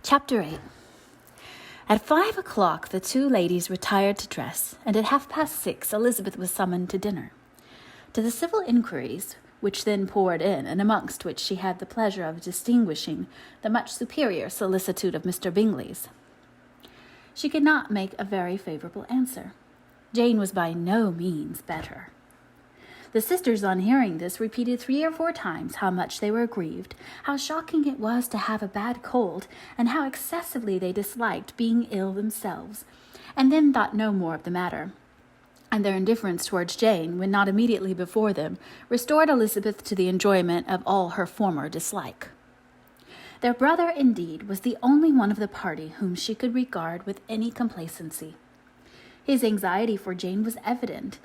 Chapter 8. At 5 o'clock the two ladies retired to dress, and at 6:30 Elizabeth was summoned to dinner. To the civil inquiries which then poured in, and amongst which she had the pleasure of distinguishing the much superior solicitude of Mr. Bingley's, she could not make a very favourable answer. Jane was by no means better. The sisters, on hearing this, repeated 3 or 4 times how much they were grieved, how shocking it was to have a bad cold, and how excessively they disliked being ill themselves, and then thought no more of the matter. And their indifference towards Jane, when not immediately before them, restored Elizabeth to the enjoyment of all her former dislike. Their brother, indeed, was the only one of the party whom she could regard with any complacency. His anxiety for Jane was evident,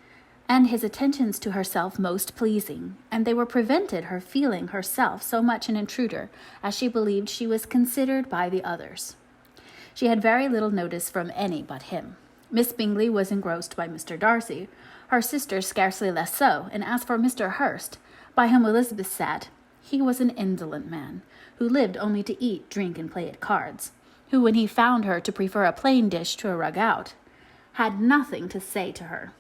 and his attentions to herself most pleasing, and they were prevented her feeling herself so much an intruder as she believed she was considered by the others. She had very little notice from any but him. Miss Bingley was engrossed by Mr. Darcy, her sister scarcely less so, and as for Mr. Hurst, by whom Elizabeth sat, he was an indolent man, who lived only to eat, drink, and play at cards, who, when he found her to prefer a plain dish to a rug-out, had nothing to say to her.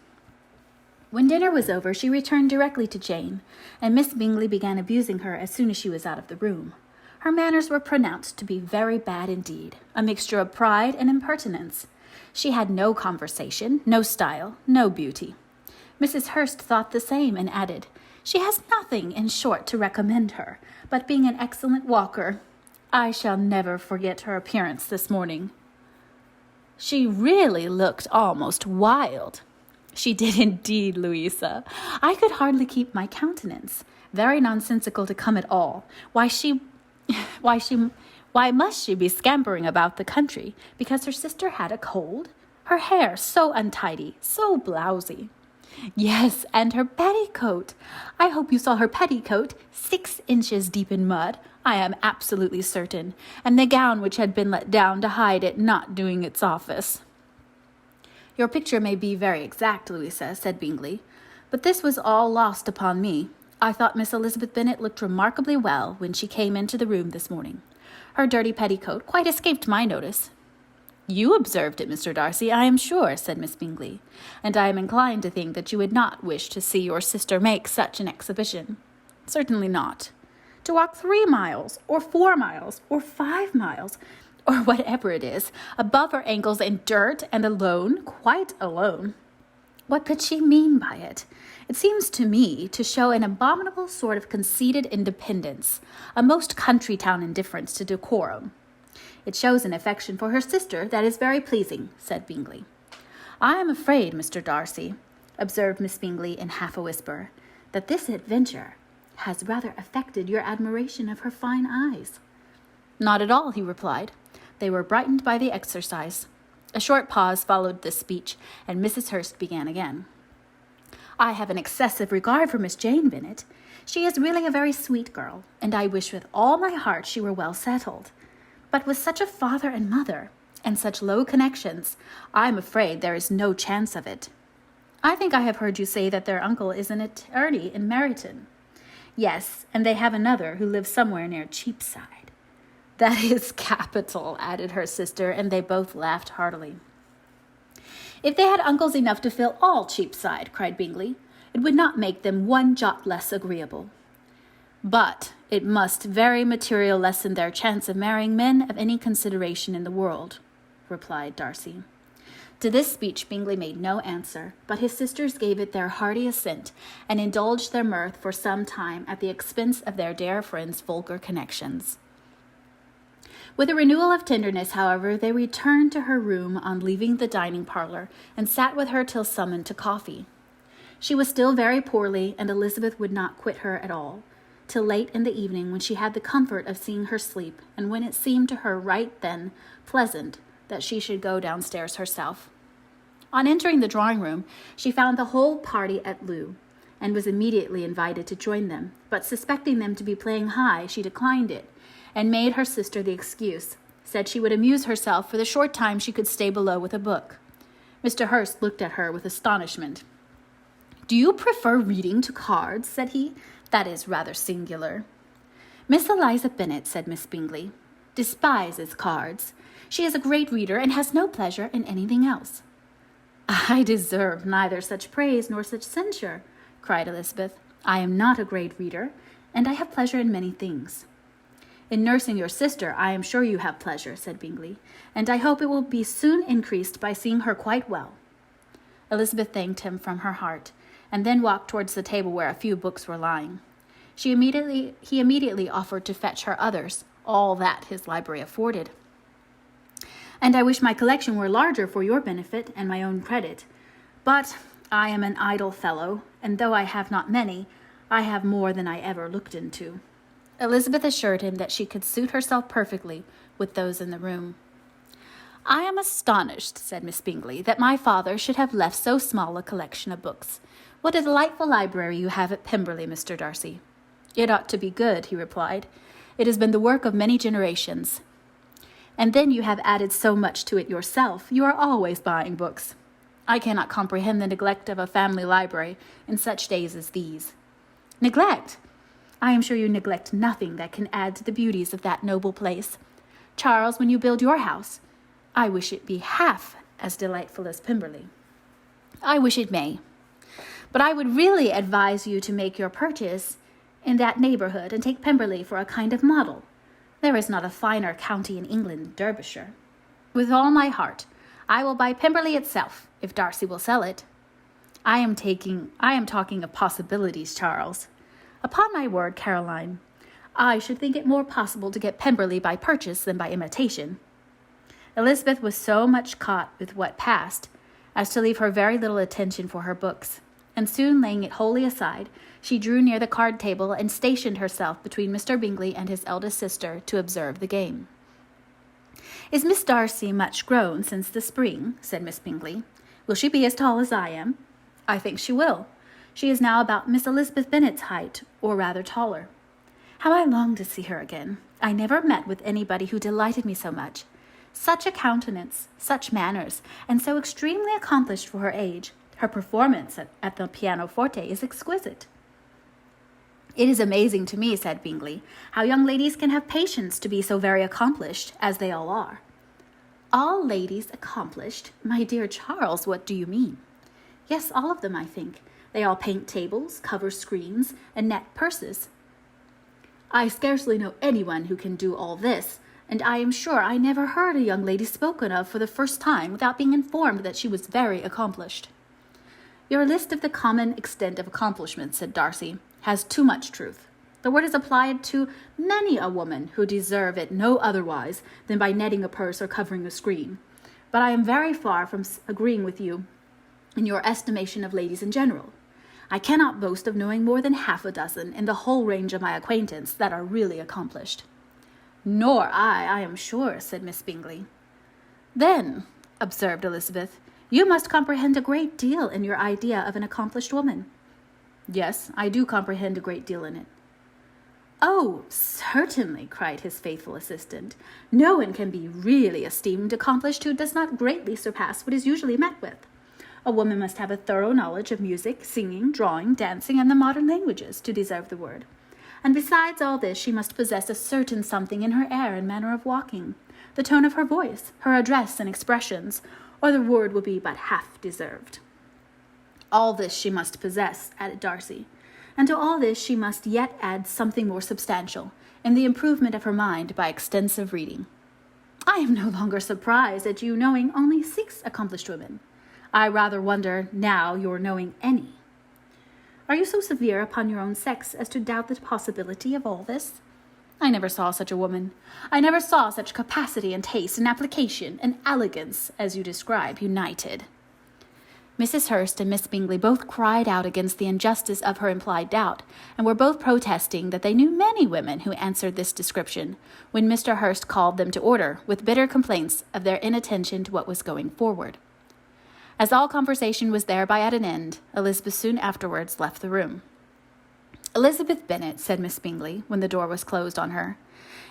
When dinner was over, she returned directly to Jane, and Miss Bingley began abusing her as soon as she was out of the room. Her manners were pronounced to be very bad indeed, a mixture of pride and impertinence. She had no conversation, no style, no beauty. Mrs. Hurst thought the same, and added, "She has nothing, in short, to recommend her, but being an excellent walker. I shall never forget her appearance this morning. She really looked almost wild." "She did indeed, Louisa. I could hardly keep my countenance. Very nonsensical to come at all. Why must she be scampering about the country? Because her sister had a cold? Her hair so untidy, so blousy." "Yes, and her petticoat. I hope you saw her petticoat, 6 inches deep in mud, I am absolutely certain, and the gown which had been let down to hide it not doing its office." "Your picture may be very exact, Louisa," said Bingley, "but this was all lost upon me. I thought Miss Elizabeth Bennet looked remarkably well when she came into the room this morning. Her dirty petticoat quite escaped my notice." "You observed it, Mr. Darcy, I am sure," said Miss Bingley, "and I am inclined to think that you would not wish to see your sister make such an exhibition." "Certainly not. To walk 3 miles, or 4 miles, or 5 miles, or whatever it is, above her ankles in dirt, and alone, quite alone. What could she mean by it? It seems to me to show an abominable sort of conceited independence, a most country-town indifference to decorum." "It shows an affection for her sister that is very pleasing," said Bingley. "I am afraid, Mr. Darcy," observed Miss Bingley in half a whisper, "that this adventure has rather affected your admiration of her fine eyes." "Not at all," he replied. "They were brightened by the exercise." A short pause followed this speech, and Mrs. Hurst began again. "I have an excessive regard for Miss Jane Bennet. She is really a very sweet girl, and I wish with all my heart she were well settled. But with such a father and mother, and such low connections, I am afraid there is no chance of it." "I think I have heard you say that their uncle is an attorney in Meryton." "Yes, and they have another who lives somewhere near Cheapside." "That is capital," added her sister, and they both laughed heartily. "If they had uncles enough to fill all Cheapside," cried Bingley, "it would not make them 1 jot less agreeable." "But it must very material lessen their chance of marrying men of any consideration in the world," replied Darcy. To this speech Bingley made no answer, but his sisters gave it their hearty assent, and indulged their mirth for some time at the expense of their dear friend's vulgar connections. With a renewal of tenderness, however, they returned to her room on leaving the dining parlour, and sat with her till summoned to coffee. She was still very poorly, and Elizabeth would not quit her at all, till late in the evening, when she had the comfort of seeing her sleep, and when it seemed to her right then pleasant that she should go downstairs herself. On entering the drawing-room, she found the whole party at loo, and was immediately invited to join them, but suspecting them to be playing high, she declined it, and made her sister the excuse, said she would amuse herself for the short time she could stay below with a book. Mr. Hurst looked at her with astonishment. "Do you prefer reading to cards?" said he. "That is rather singular." "Miss Eliza Bennet," said Miss Bingley, despises cards. She is a great reader and has no pleasure in anything else." "I deserve neither such praise nor such censure," cried Elizabeth. "I am not a great reader, and I have pleasure in many things." "In nursing your sister, I am sure you have pleasure," said Bingley, "and I hope it will be soon increased by seeing her quite well." Elizabeth thanked him from her heart, and then walked towards the table where a few books were lying. He immediately offered to fetch her others, all that his library afforded. "And I wish my collection were larger for your benefit and my own credit. But I am an idle fellow, and though I have not many, I have more than I ever looked into." Elizabeth assured him that she could suit herself perfectly with those in the room. "I am astonished," said Miss Bingley, "that my father should have left so small a collection of books. What a delightful library you have at Pemberley, Mr. Darcy." "It ought to be good," he replied. "It has been the work of many generations. And then you have added so much to it yourself. You are always buying books. I cannot comprehend the neglect of a family library in such days as these." "Neglect? I am sure you neglect nothing that can add to the beauties of that noble place. Charles, when you build your house, I wish it be half as delightful as Pemberley." "I wish it may. But I would really advise you to make your purchase in that neighbourhood and take Pemberley for a kind of model. There is not a finer county in England than Derbyshire." "With all my heart. I will buy Pemberley itself, if Darcy will sell it." I am talking of possibilities, Charles." "Upon my word, Caroline, I should think it more possible to get Pemberley by purchase than by imitation." Elizabeth was so much caught with what passed as to leave her very little attention for her books, and soon laying it wholly aside, she drew near the card table and stationed herself between Mr. Bingley and his eldest sister to observe the game. "Is Miss Darcy much grown since the spring?" said Miss Bingley. "Will she be as tall as I am?" "I think she will. She is now about Miss Elizabeth Bennet's height, or rather taller." "How I long to see her again! I never met with anybody who delighted me so much. Such a countenance, such manners, and so extremely accomplished for her age. Her performance at the pianoforte is exquisite." "It is amazing to me," said Bingley, "how young ladies can have patience to be so very accomplished, as they all are." "All ladies accomplished? My dear Charles, what do you mean?" "Yes, all of them, I think. They all paint tables, cover screens, and net purses." "I scarcely know anyone who can do all this, and I am sure I never heard a young lady spoken of for the first time without being informed that she was very accomplished." "Your list of the common extent of accomplishment," said Darcy, "has too much truth. The word is applied to many a woman who deserve it no otherwise than by netting a purse or covering a screen. But I am very far from agreeing with you in your estimation of ladies in general. I cannot boast of knowing more than half a dozen in the whole range of my acquaintance that are really accomplished." "Nor I am sure," said Miss Bingley. "Then," observed Elizabeth, "you must comprehend a great deal in your idea of an accomplished woman." "Yes, I do comprehend a great deal in it." "Oh, certainly," cried his faithful assistant. "No one can be really esteemed accomplished who does not greatly surpass what is usually met with. A woman must have a thorough knowledge of music, singing, drawing, dancing, and the modern languages, to deserve the word. And besides all this, she must possess a certain something in her air and manner of walking, the tone of her voice, her address and expressions, or the word will be but half deserved." "All this she must possess," added Darcy, "and to all this she must yet add something more substantial, in the improvement of her mind by extensive reading." "I am no longer surprised at you knowing only 6 accomplished women. I rather wonder now your knowing any." "Are you so severe upon your own sex as to doubt the possibility of all this? I never saw such a woman. I never saw such capacity and taste and application and elegance as you describe united." Mrs. Hurst and Miss Bingley both cried out against the injustice of her implied doubt, and were both protesting that they knew many women who answered this description, when Mr. Hurst called them to order, with bitter complaints of their inattention to what was going forward. As all conversation was thereby at an end, Elizabeth soon afterwards left the room. "Elizabeth Bennet," said Miss Bingley, when the door was closed on her,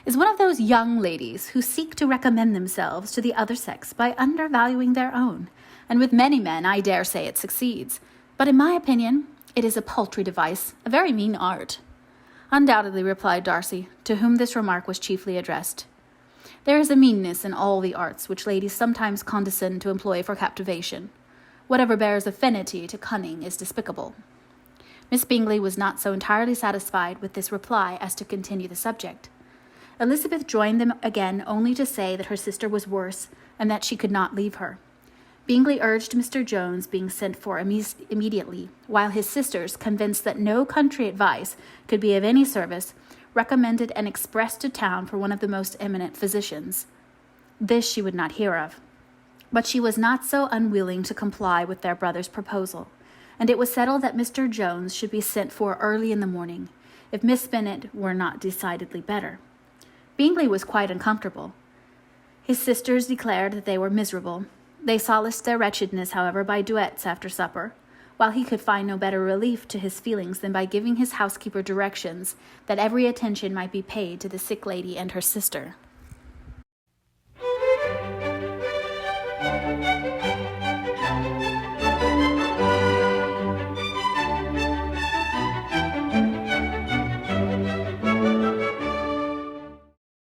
"is one of those young ladies who seek to recommend themselves to the other sex by undervaluing their own, and with many men I dare say it succeeds. But in my opinion, it is a paltry device, a very mean art." "Undoubtedly," replied Darcy, to whom this remark was chiefly addressed. There is a meanness in all the arts which ladies sometimes condescend to employ for captivation. Whatever bears affinity to cunning is despicable. Miss Bingley was not so entirely satisfied with this reply as to continue the subject. Elizabeth joined them again only to say that her sister was worse, and that she could not leave her. Bingley urged Mr. Jones being sent for immediately, while his sisters, convinced that no country advice could be of any service, recommended an express to town for one of the most eminent physicians. This she would not hear of. But she was not so unwilling to comply with their brother's proposal, and it was settled that Mr. Jones should be sent for early in the morning, if Miss Bennet were not decidedly better. Bingley was quite uncomfortable. His sisters declared that they were miserable. They solaced their wretchedness, however, by duets after supper, while he could find no better relief to his feelings than by giving his housekeeper directions that every attention might be paid to the sick lady and her sister.